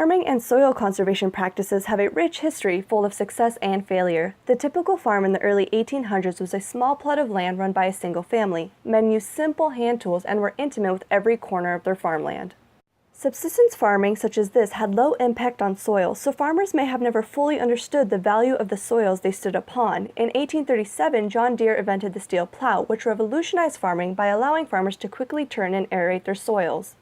Farming and soil conservation practices have a rich history full of success and failure. The typical farm in the early 1800s was a small plot of land run by a single family. Men used simple hand tools and were intimate with every corner of their farmland. Subsistence farming such as this had low impact on soil, so farmers may have never fully understood the value of the soils they stood upon. In 1837, John Deere invented the steel plow, which revolutionized farming by allowing farmers to quickly turn and aerate their soils.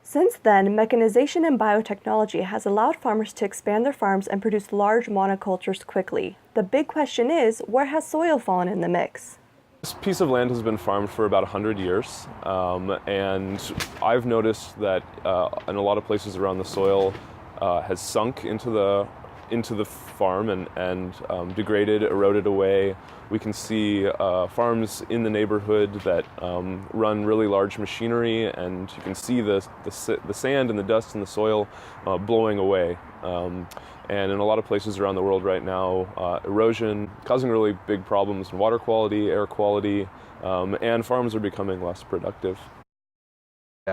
Since then, mechanization and biotechnology has allowed farmers to expand their farms and produce large monocultures quickly. The big question is, where has soil fallen in the mix? This piece of land has been farmed for about 100 years, and I've noticed that in a lot of places around the soil has sunk into the farm and degraded, eroded away. We can see farms in the neighborhood that run really large machinery, and you can see the sand and the dust in the soil blowing away. And in a lot of places around the world right now, erosion causing really big problems in water quality, air quality, and farms are becoming less productive.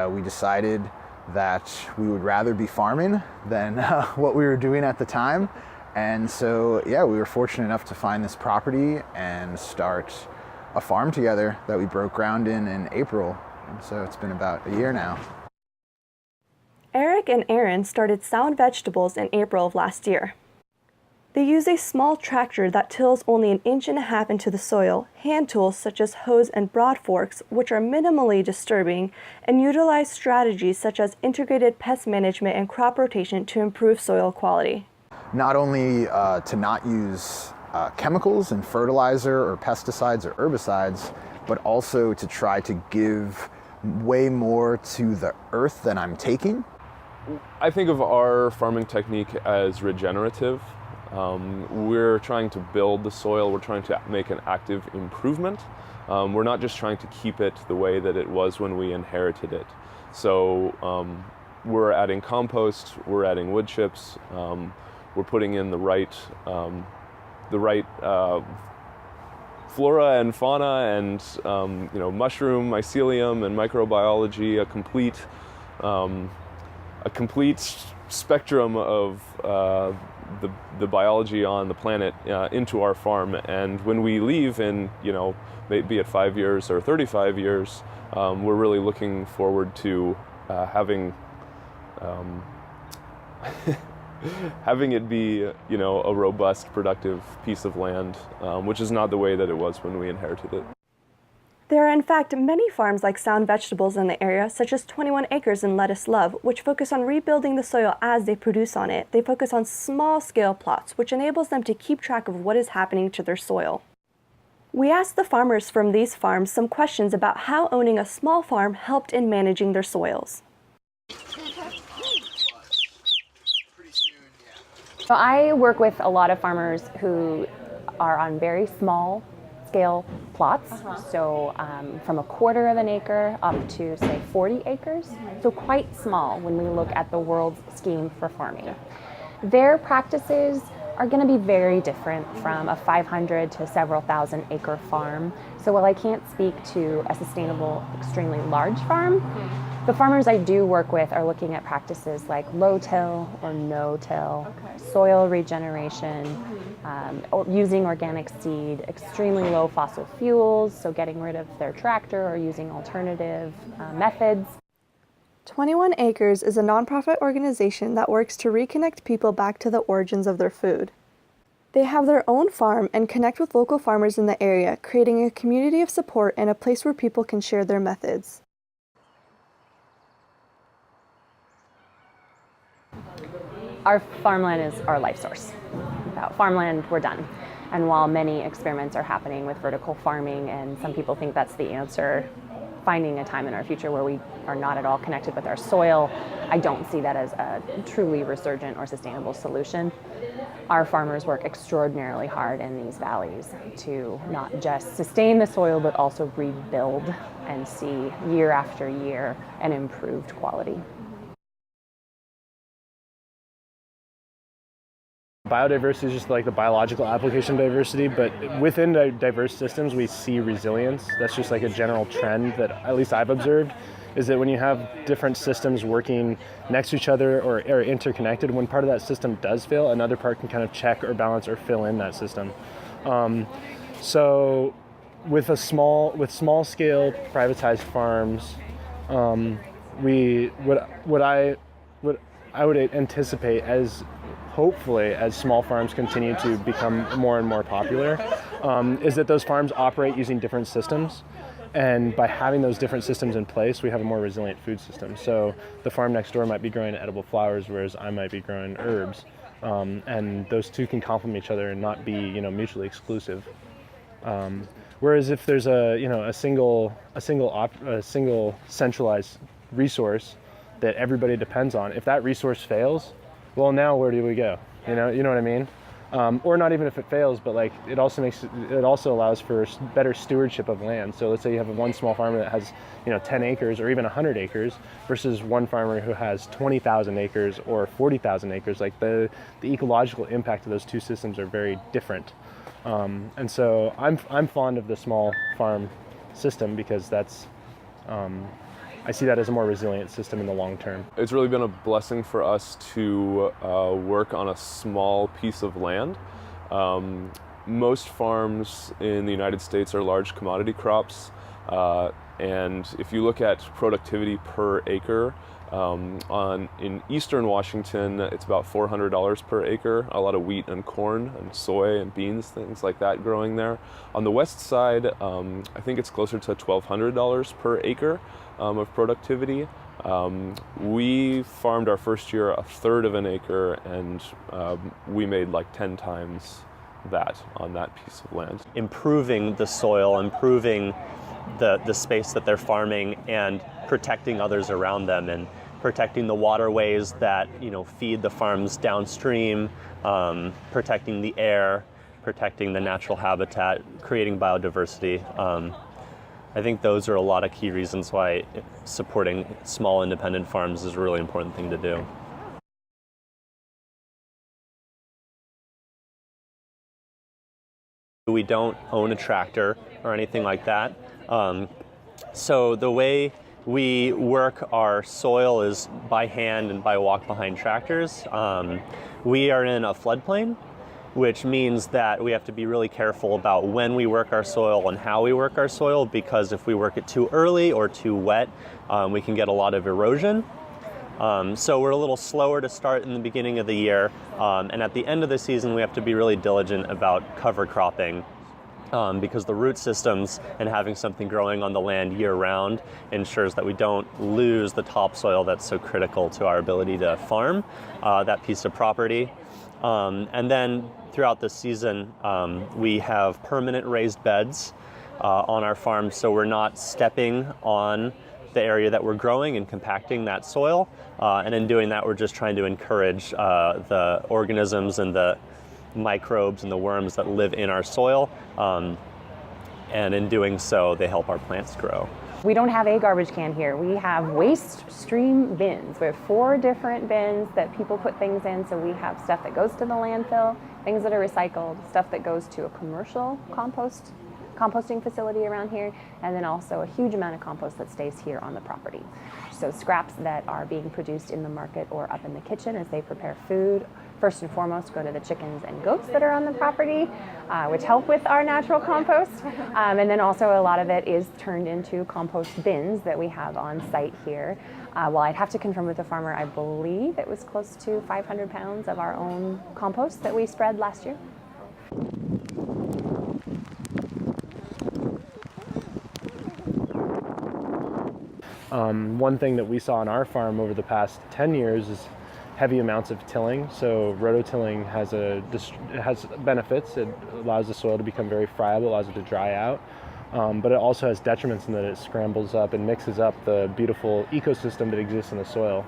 We decided that we would rather be farming than what we were doing at the time. And so, yeah, we were fortunate enough to find this property and start a farm together that we broke ground in April. And so it's been about a year now. Eric and Aaron started Sound Vegetables in April of last year. They use a small tractor that tills only 1.5 inches into the soil, hand tools such as hoes and broad forks, which are minimally disturbing, and utilize strategies such as integrated pest management and crop rotation to improve soil quality. Not only to not use chemicals and fertilizer or pesticides or herbicides, but also to try to give way more to the earth than I'm taking. I think of our farming technique as regenerative. We're trying to build the soil, we're trying to make an active improvement. We're not just trying to keep it the way that it was when we inherited it. So we're adding compost, we're adding wood chips, we're putting in the right flora and fauna and mushroom, mycelium, and microbiology, a complete spectrum of the biology on the planet into our farm. And when we leave in, be it 5 years or 35 years, we're really looking forward to having it be, a robust, productive piece of land, which is not the way that it was when we inherited it. There are in fact many farms like Sound Vegetables in the area, such as 21 Acres and Lettuce Love, which focus on rebuilding the soil as they produce on it. They focus on small-scale plots, which enables them to keep track of what is happening to their soil. We asked the farmers from these farms some questions about how owning a small farm helped in managing their soils. So I work with a lot of farmers who are on very small scale plots, so from 1/4 of an acre up to say 40 acres, so quite small when we look at the world's scheme for farming. Their practices are going to be very different from a 500 to several thousand acre farm. So while I can't speak to a sustainable, extremely large farm, the farmers I do work with are looking at practices like low-till or no-till, soil regeneration, using organic seed, extremely low fossil fuels, so getting rid of their tractor or using alternative methods. 21 Acres is a nonprofit organization that works to reconnect people back to the origins of their food. They have their own farm and connect with local farmers in the area, creating a community of support and a place where people can share their methods. Our farmland is our life source. Without farmland, we're done. And while many experiments are happening with vertical farming, and some people think that's the answer, finding a time in our future where we are not at all connected with our soil, I don't see that as a truly resurgent or sustainable solution. Our farmers work extraordinarily hard in these valleys to not just sustain the soil, but also rebuild and see year after year an improved quality. Biodiversity is just like the biological application of diversity, but within diverse systems we see resilience. That's just like a general trend that at least I've observed, is that when you have different systems working next to each other or interconnected, when part of that system does fail, another part can kind of check or balance or fill in that system. So with small scale privatized farms, what I would anticipate, as hopefully as small farms continue to become more and more popular, is that those farms operate using different systems. And by having those different systems in place, we have a more resilient food system. So the farm next door might be growing edible flowers, whereas I might be growing herbs. And those two can complement each other and not be, mutually exclusive. Whereas if there's a single centralized resource that everybody depends on, if that resource fails, well, now where do we go? You know what I mean? Or not even if it fails, but like it also allows for better stewardship of land. So let's say you have one small farmer that has 10 acres or even 100 acres versus one farmer who has 20,000 acres or 40,000 acres. Like the ecological impact of those two systems are very different. And so I'm fond of the small farm system because that's I see that as a more resilient system in the long term. It's really been a blessing for us to work on a small piece of land. Most farms in the United States are large commodity crops, and if you look at productivity per acre, in eastern Washington, it's about $400 per acre. A lot of wheat and corn and soy and beans, things like that growing there. On the west side, I think it's closer to $1,200 per acre of productivity. We farmed our first year a third of an acre, and we made like 10 times that on that piece of land. Improving the soil, improving the space that they're farming, and protecting others around them, and protecting the waterways that feed the farms downstream, protecting the air, protecting the natural habitat, creating biodiversity. I think those are a lot of key reasons why supporting small independent farms is a really important thing to do. We don't own a tractor or anything like that. So the way we work our soil is by hand and by walk behind tractors. We are in a floodplain, which means that we have to be really careful about when we work our soil and how we work our soil, because if we work it too early or too wet, we can get a lot of erosion. So we're a little slower to start in the beginning of the year, and at the end of the season we have to be really diligent about cover cropping, because the root systems and having something growing on the land year-round ensures that we don't lose the topsoil that's so critical to our ability to farm that piece of property. And then throughout the season, we have permanent raised beds on our farm, so we're not stepping on the area that we're growing and compacting that soil. And in doing that, we're just trying to encourage the organisms and the microbes and the worms that live in our soil. And in doing so, they help our plants grow. We don't have a garbage can here. We have waste stream bins. We have 4 different bins that people put things in. So we have stuff that goes to the landfill, things that are recycled, stuff that goes to a commercial composting facility around here, and then also a huge amount of compost that stays here on the property. So scraps that are being produced in the market or up in the kitchen as they prepare food, first and foremost go to the chickens and goats that are on the property, which help with our natural compost. And then also a lot of it is turned into compost bins that we have on site here. Well, I'd have to confirm with the farmer, I believe it was close to 500 pounds of our own compost that we spread last year. One thing that we saw on our farm over the past 10 years is heavy amounts of tilling. So rototilling has benefits. It allows the soil to become very friable, allows it to dry out. But it also has detriments in that it scrambles up and mixes up the beautiful ecosystem that exists in the soil.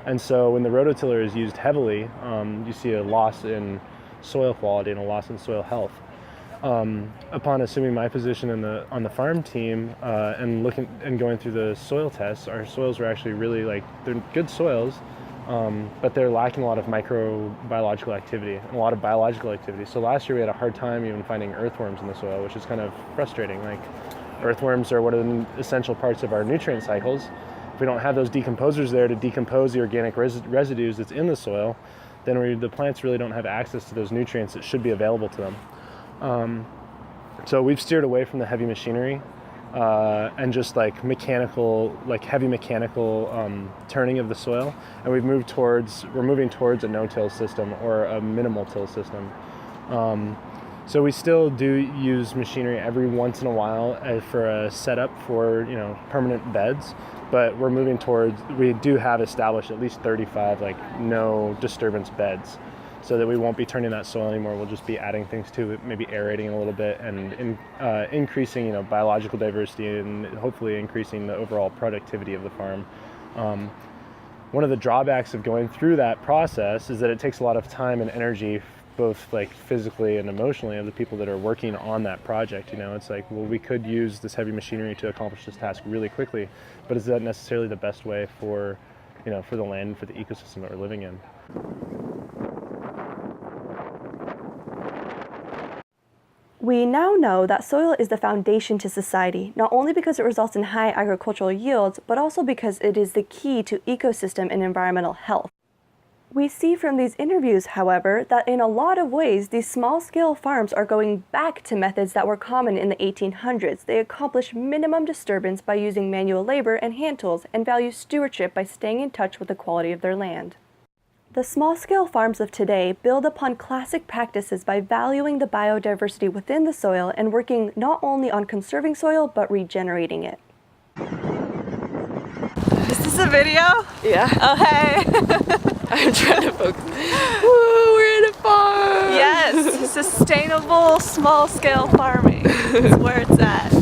And so when the rototiller is used heavily, you see a loss in soil quality and a loss in soil health. Upon assuming my position on the farm team and going through the soil tests, our soils were actually really they're good soils, but they're lacking a lot of microbiological activity and a lot of biological activity. So last year we had a hard time even finding earthworms in the soil, which is kind of frustrating. Earthworms are one of the essential parts of our nutrient cycles, If we don't have those decomposers there to decompose the organic residues that's in the soil, then the plants really don't have access to those nutrients that should be available to them. So we've steered away from the heavy machinery and just like heavy mechanical turning of the soil, and we're moving towards a no-till system or a minimal till system. So we still do use machinery every once in a while for a setup for permanent beds, but we do have established at least 35 no disturbance beds, so that we won't be turning that soil anymore. We'll just be adding things to it, maybe aerating a little bit, and increasing biological diversity, and hopefully increasing the overall productivity of the farm. One of the drawbacks of going through that process is that it takes a lot of time and energy, both physically and emotionally, of the people that are working on that project. It's like, well, we could use this heavy machinery to accomplish this task really quickly, but is that necessarily the best way for the land and for the ecosystem that we're living in? We now know that soil is the foundation to society, not only because it results in high agricultural yields, but also because it is the key to ecosystem and environmental health. We see from these interviews, however, that in a lot of ways, these small-scale farms are going back to methods that were common in the 1800s. They accomplish minimum disturbance by using manual labor and hand tools, and value stewardship by staying in touch with the quality of their land. The small-scale farms of today build upon classic practices by valuing the biodiversity within the soil and working not only on conserving soil, but regenerating it. Is this a video? Yeah. Oh, hey. I'm trying to focus. Woo, we're in a farm! Yes, sustainable small-scale farming is where it's at.